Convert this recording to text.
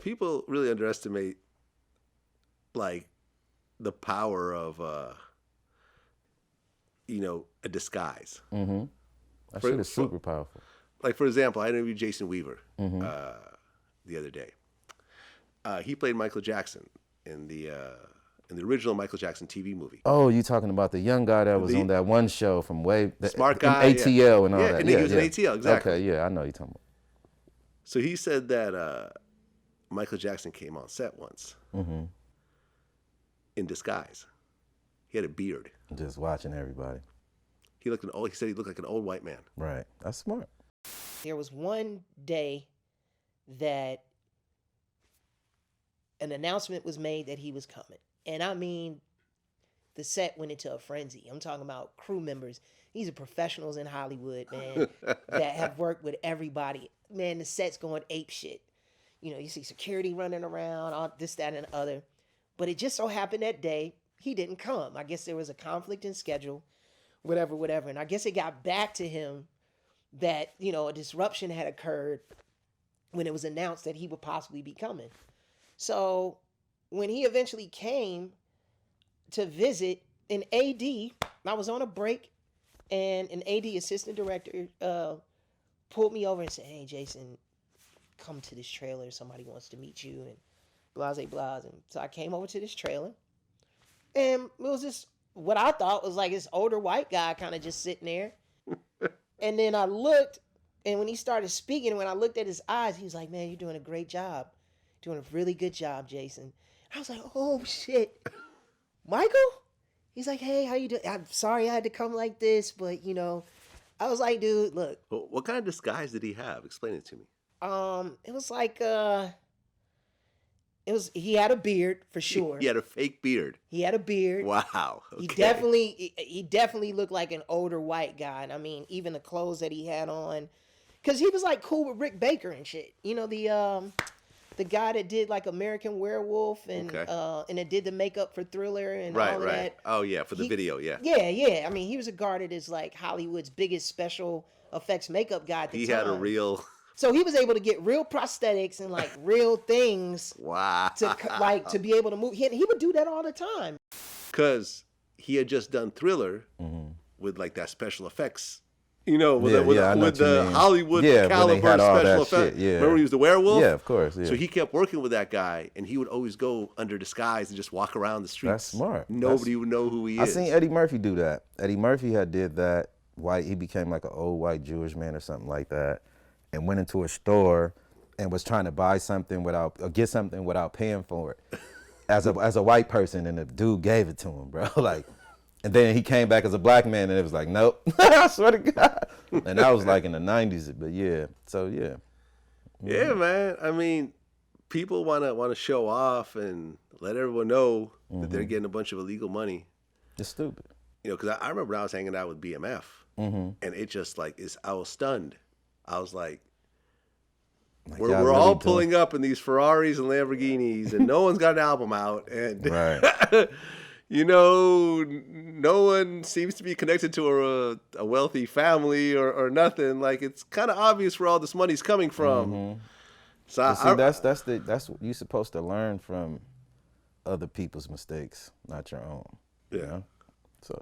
People really underestimate like the power of a disguise. Mm-hmm. That shit is super powerful. Like, for example, I interviewed Jason Weaver the other day. He played Michael Jackson in the original Michael Jackson TV movie. Oh, you talking about the young guy that was on that one show from Smart guy, ATL and all that. And he was in ATL, exactly. Okay, yeah, I know you're talking about. So he said that Michael Jackson came on set once in disguise. He had a beard. Just watching everybody. He said he looked like an old white man. Right. That's smart. There was one day that an announcement was made that he was coming. And I mean, the set went into a frenzy. I'm talking about crew members. These are professionals in Hollywood, man, that have worked with everybody. Man, the set's going ape shit. You see security running around, all this, that, and the other. But it just so happened that day, he didn't come. I guess there was a conflict in schedule, whatever. And I guess it got back to him that, a disruption had occurred when it was announced that he would possibly be coming. So when he eventually came to visit, an AD, I was on a break, and an AD assistant director pulled me over and said, "Hey, Jason, come to this trailer. Somebody wants to meet you," and blah. And so I came over to this trailer, and it was this, what I thought was like this older white guy kind of just sitting there. And then I looked, and when he started speaking, when I looked at his eyes, he was like, "Man, you're doing a great job. Doing a really good job, Jason." I was like, "Oh, shit. Michael?" He's like, "Hey, how you doing? I'm sorry I had to come like this, but, I was like, dude, look." Well, what kind of disguise did he have? Explain it to me. It was like, he had a beard for sure. He had a fake beard. He had a beard. Wow. Okay. He definitely looked like an older white guy. And I mean, even the clothes that he had on, because he was like cool with Rick Baker and shit. The guy that did like American Werewolf and that did the makeup for Thriller and all of that. Oh yeah, for the video, yeah. Yeah. I mean, he was regarded as like Hollywood's biggest special effects makeup guy at the time. He had a real. So he was able to get real prosthetics and like real things. Wow. To be able to move. He would do that all the time. Because he had just done Thriller with like that special effects. With the Hollywood caliber special effects. Yeah. Remember he was the werewolf? Yeah, of course. Yeah. So he kept working with that guy, and he would always go under disguise and just walk around the streets. That's smart. Nobody would know who he is. I seen Eddie Murphy do that. Eddie Murphy did that. He became like an old white Jewish man or something like that, and went into a store and was trying to buy something get something without paying for it as a white person, and the dude gave it to him, bro. Like. And then he came back as a black man, and it was like, nope. I swear to God. And that was like in the 90s, but yeah. So yeah. Yeah, man. I mean, people want to show off and let everyone know that they're getting a bunch of illegal money. It's stupid. Because I remember when I was hanging out with BMF, and it just like I was stunned. I was like we're really all pulling up in these Ferraris and Lamborghinis, and no one's got an album out, and right. No one seems to be connected to a wealthy family or nothing. Like, it's kind of obvious where all this money's coming from. So that's what you're supposed to learn from other people's mistakes, not your own. Yeah. So